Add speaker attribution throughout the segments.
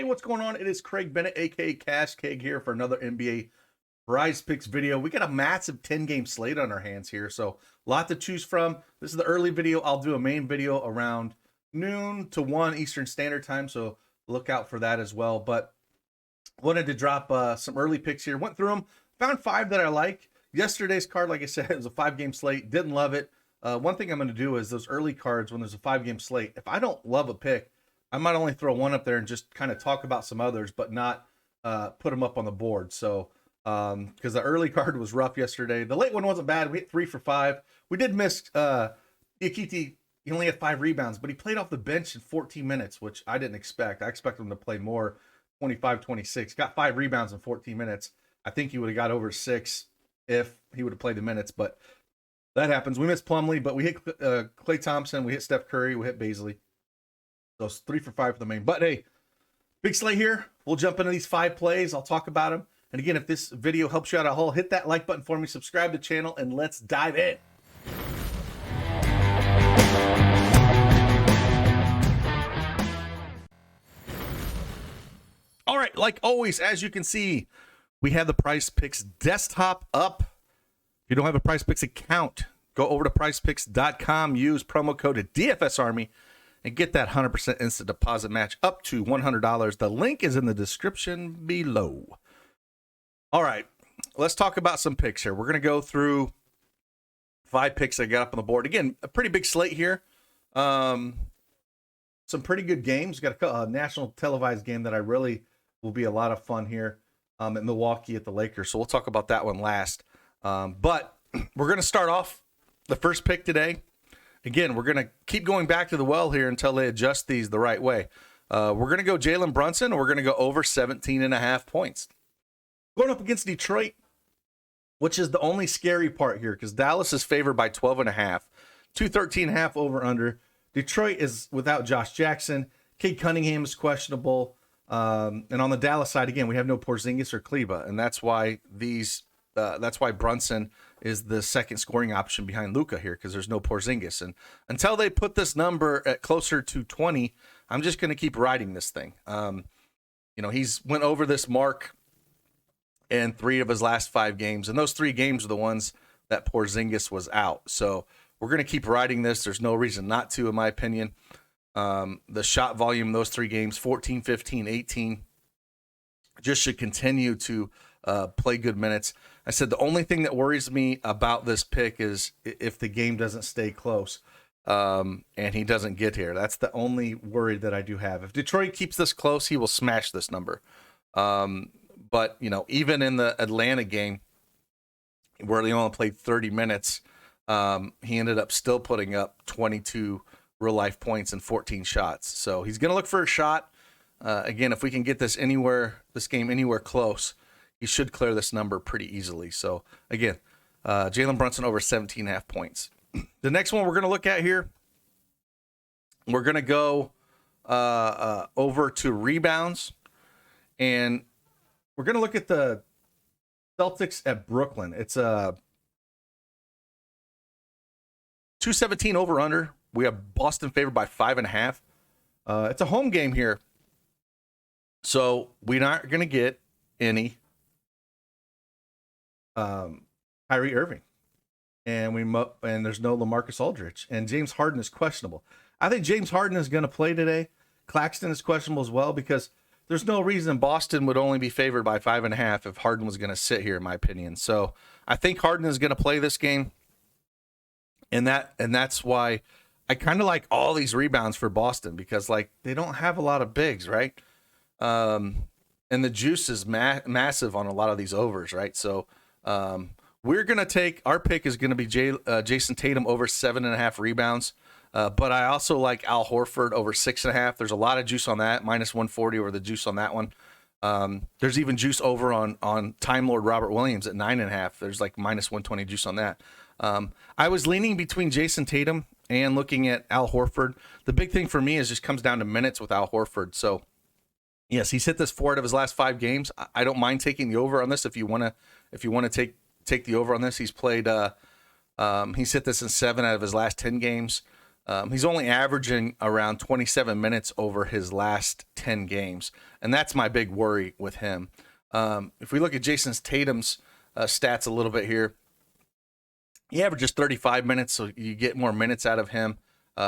Speaker 1: Hey, what's going on? It is Craig Bennett, aka Cash Keg, here for another NBA Prizepicks video. We got a massive 10-game slate on our hands here, so a lot to choose from. This is the early video. I'll do a main video around noon to 1 Eastern Standard Time, so look out for that as well. But wanted to drop some early picks here. Went through them, found 5 that I like. Yesterday's card, like I said, it was a 5-game slate. Didn't love it. One thing I'm going to do is those early cards, when there's a 5-game slate, if I don't love a pick, I might only throw one up there and just kind of talk about some others, but not put them up on the board. So, because the early card was rough yesterday. The late one wasn't bad. We hit 3 for 5. We did miss Iakiti. He only had 5 rebounds, but he played off the bench in 14 minutes, which I didn't expect. I expected him to play more, 25, 26. Got 5 rebounds in 14 minutes. I think he would have got over 6 if he would have played the minutes, but that happens. We missed Plumlee, but we hit Klay Thompson. We hit Steph Curry. We hit Bazley. So it's 3 for 5 for the main. But hey, big slate here. We'll jump into these 5 plays. I'll talk about them. And again, if this video helps you out at all, hit that like button for me, subscribe to the channel, and let's dive in. All right, like always, as you can see, we have the Prizepicks desktop up. If you don't have a Prizepicks account, go over to prizepicks.com, use promo code DFSArmy, and get that 100% instant deposit match up to $100. The link is in the description below. All right, let's talk about some picks here. We're going to go through 5 picks I got up on the board. Again, a pretty big slate here. Some pretty good games. Got a national televised game that I really will be a lot of fun here at Milwaukee at the Lakers. So we'll talk about that one last. But we're going to start off the first pick today. Again, we're going to keep going back to the well here until they adjust these the right way. We're going to go Jalen Brunson, and we're going to go over 17.5 points. Going up against Detroit, which is the only scary part here, because Dallas is favored by 12.5. 213.5 over under. Detroit is without Josh Jackson. Cade Cunningham is questionable. And on the Dallas side, again, we have no Porzingis or Kleba, and that's why Brunson is the second scoring option behind Luka here, because there's no Porzingis. And until they put this number at closer to 20, I'm just going to keep riding this thing. He's went over this mark in 3 of his last 5 games, and those 3 games are the ones that Porzingis was out. So we're going to keep riding this. There's no reason not to, in my opinion. The shot volume in those 3 games, 14, 15, 18, just should continue to play good minutes. I said the only thing that worries me about this pick is if the game doesn't stay close and he doesn't get here. That's the only worry that I do have. If Detroit keeps this close, he will smash this number. But, even in the Atlanta game where they only played 30 minutes, he ended up still putting up 22 real-life points and 14 shots. So he's going to look for a shot. Again, if we can get this game anywhere close, he should clear this number pretty easily. So, again, Jalen Brunson over 17.5 points. The next one we're going to look at here, we're going to go over to rebounds. And we're going to look at the Celtics at Brooklyn. It's a 217 over under. We have Boston favored by 5.5. It's a home game here, so we're not going to get any Kyrie Irving, and there's no LaMarcus Aldridge, and James Harden is questionable. I think James Harden is going to play today. Claxton is questionable as well, because there's no reason Boston would only be favored by 5.5 if Harden was going to sit here, in my opinion. So I think Harden is going to play this game, and that's why I kind of like all these rebounds for Boston, because they don't have a lot of bigs, right? And the juice is massive on a lot of these overs, right? So we're going to take, our pick is going to be Jason Tatum over 7.5 rebounds. But I also like Al Horford over 6.5. There's a lot of juice on that, minus 140 over the juice on that one. There's even juice over on Time Lord Robert Williams at 9.5. There's minus 120 juice on that. I was leaning between Jason Tatum and looking at Al Horford. The big thing for me is just comes down to minutes with Al Horford. So yes, he's hit this 4 out of his last 5 games. I don't mind taking the over on this if you want to take the over on this. He's played he's hit this in 7 out of his last 10 games. He's only averaging around 27 minutes over his last 10 games, and that's my big worry with him. If we look at Jason Tatum's stats a little bit here, he averages 35 minutes, so you get more minutes out of him.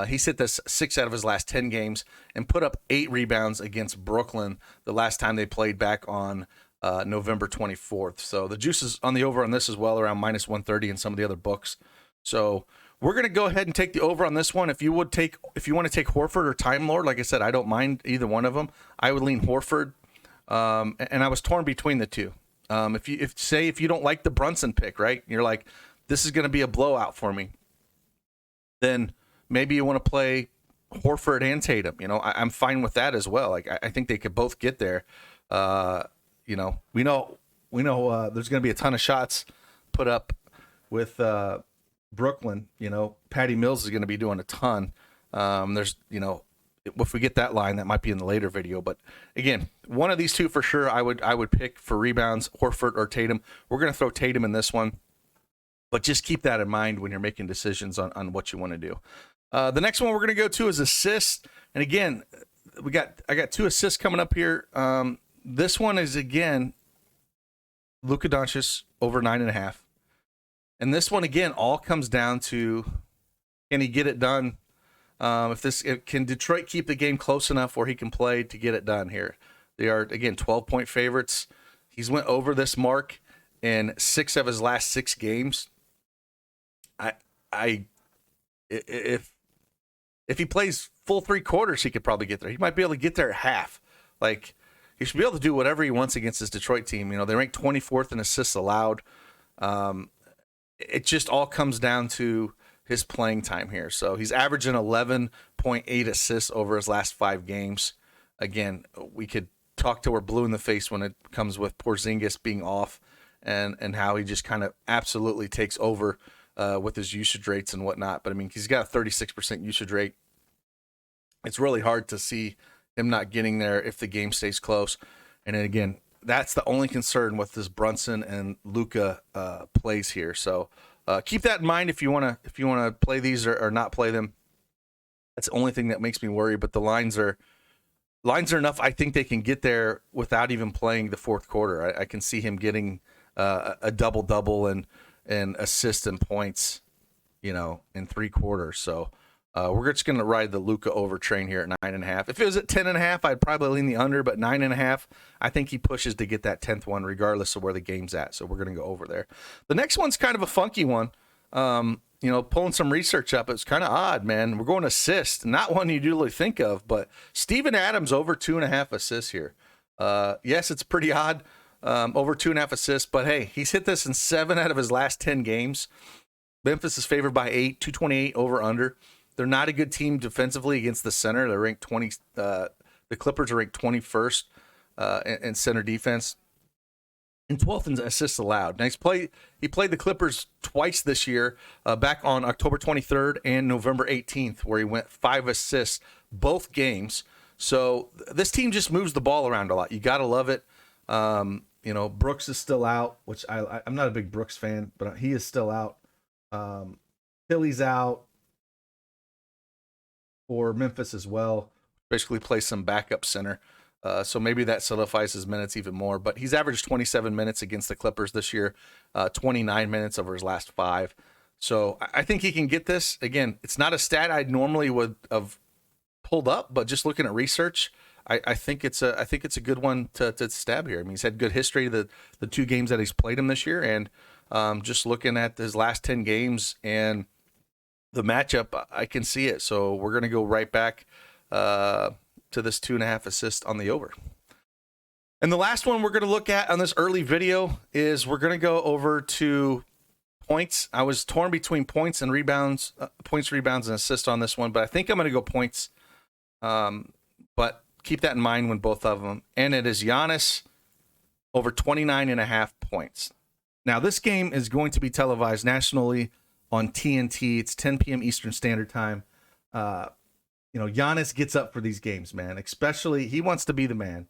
Speaker 1: He's hit this 6 out of his last 10 games and put up 8 rebounds against Brooklyn the last time they played back on November 24th. So the juice is on the over on this as well, around minus 130 in some of the other books. So we're going to go ahead and take the over on this one. If you want to take Horford or Time Lord, like I said, I don't mind either one of them. I would lean Horford, and I was torn between the two. If you don't like the Brunson pick, right? You're like, this is going to be a blowout for me. Then maybe you want to play Horford and Tatum. I'm fine with that as well. Like I think they could both get there. We know there's going to be a ton of shots put up with Brooklyn. Patty Mills is going to be doing a ton. If we get that line, that might be in the later video. But again, one of these two for sure, I would pick for rebounds, Horford or Tatum. We're going to throw Tatum in this one, but just keep that in mind when you're making decisions on what you want to do. The next one we're going to go to is assists, and again, I got 2 assists coming up here. This one is again Luka Doncic over 9.5. And this one, again, all comes down to, can he get it done? Can Detroit keep the game close enough where he can play to get it done here? They are, again, 12-point favorites. He's went over this mark in 6 of his last 6 games. If he plays full 3 quarters, he could probably get there. He might be able to get there at half. Like, he should be able to do whatever he wants against this Detroit team. They rank 24th in assists allowed. It just all comes down to his playing time here. So he's averaging 11.8 assists over his last 5 games. Again, we could talk till we're blue in the face when it comes with Porzingis being off and how he just kind of absolutely takes over with his usage rates and whatnot. But, he's got a 36% usage rate. It's really hard to see him not getting there if the game stays close. And then again, that's the only concern with this Brunson and Luka plays here. So keep that in mind if you want to play these or not play them. That's the only thing that makes me worry. But the lines are enough. I think they can get there without even playing the fourth quarter. I can see him getting a double and assists and points, in 3 quarters. So we're just going to ride the Luka over train here at 9.5. If it was at 10.5, I'd probably lean the under, but 9.5, I think he pushes to get that 10th one regardless of where the game's at. So we're going to go over there. The next one's kind of a funky one. Pulling some research up, it's kind of odd, man. We're going assist, not one you usually think of, but Steven Adams over 2.5 assists here. Yes, it's pretty odd, over 2.5 assists, but hey, he's hit this in 7 out of his last 10 games. Memphis is favored by 8, 228 over under. They're not a good team defensively against the center. They're ranked 20. The Clippers are ranked 21st in center defense, and 12th in assists allowed. Now he played the Clippers twice this year, back on October 23rd and November 18th, where he went 5 assists both games. So this team just moves the ball around a lot. You got to love it. Brooks is still out, which I'm not a big Brooks fan, but he is still out. Philly's out for Memphis as well. Basically plays some backup center. So maybe that solidifies his minutes even more. But he's averaged 27 minutes against the Clippers this year, 29 minutes over his last 5. So I think he can get this. Again, it's not a stat I normally would have pulled up, but just looking at research, I think it's a good one to stab here. He's had good history the 2 games that he's played him this year, and just looking at his last 10 games and the matchup, I can see it. So we're going to go right back to this 2.5 assists on the over. And the last one we're going to look at on this early video is we're going to go over to points. I was torn between points and rebounds, rebounds, and assists on this one, but I think I'm going to go points. But keep that in mind when both of them. And it is Giannis over 29.5 points. Now, this game is going to be televised nationally on TNT. It's 10 p.m. Eastern Standard Time. Giannis gets up for these games, man. Especially, he wants to be the man.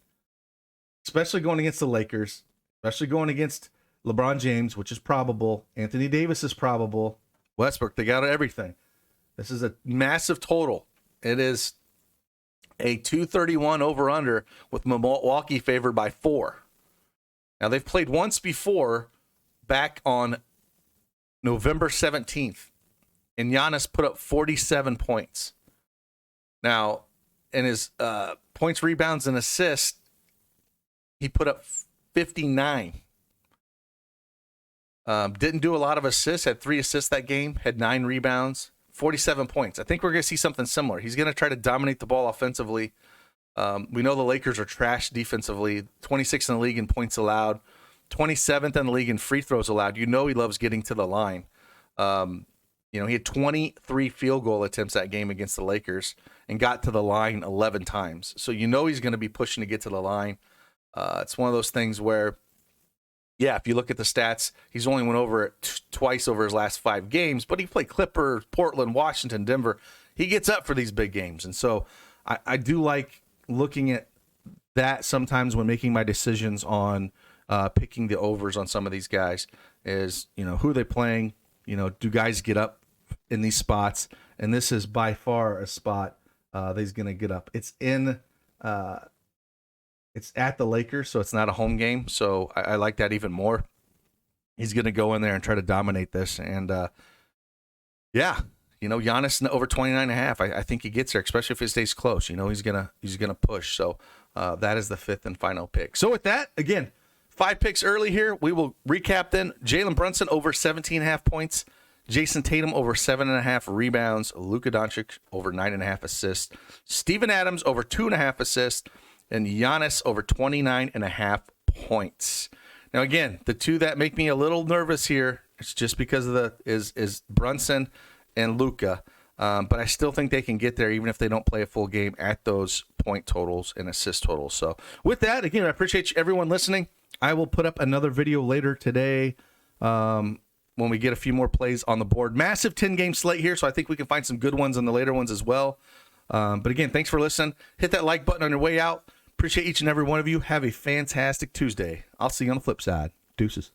Speaker 1: Especially going against the Lakers. Especially going against LeBron James, which is probable. Anthony Davis is probable. Westbrook, they got everything. This is a massive total. It is a 231 over-under with Milwaukee favored by 4. Now, they've played once before back on November 17th, and Giannis put up 47 points. Now, in his points, rebounds, and assists, he put up 59. Didn't do a lot of assists, had 3 assists that game, had 9 rebounds, 47 points. I think we're going to see something similar. He's going to try to dominate the ball offensively. We know the Lakers are trash defensively, 26th in the league in points allowed, 27th in the league in free throws allowed. You know he loves getting to the line. He had 23 field goal attempts that game against the Lakers and got to the line 11 times. So you know he's going to be pushing to get to the line. It's one of those things where, yeah, if you look at the stats, he's only went over it twice over his last 5 games, but he played Clippers, Portland, Washington, Denver. He gets up for these big games. And so I do like looking at that sometimes when making my decisions on picking the overs on some of these guys is, who are they playing? Do guys get up in these spots? And this is by far a spot that he's going to get up. It's at the Lakers, so it's not a home game. So I like that even more. He's going to go in there and try to dominate this. And, Giannis over 29.5. I think he gets there, especially if it stays close. He's gonna push. So that is the 5th and final pick. So with that, again, 5 picks early here. We will recap then. Jalen Brunson over 17.5 points. Jason Tatum over 7.5 rebounds. Luka Doncic over 9.5 assists. Steven Adams over 2.5 assists. And Giannis over 29.5 points. Now, again, the two that make me a little nervous here, it's just because of is Brunson and Luka. But I still think they can get there even if they don't play a full game at those point totals and assist totals. So with that, again, I appreciate everyone listening. I will put up another video later today when we get a few more plays on the board. Massive 10-game slate here, so I think we can find some good ones on the later ones as well. But again, thanks for listening. Hit that like button on your way out. Appreciate each and every one of you. Have a fantastic Tuesday. I'll see you on the flip side. Deuces.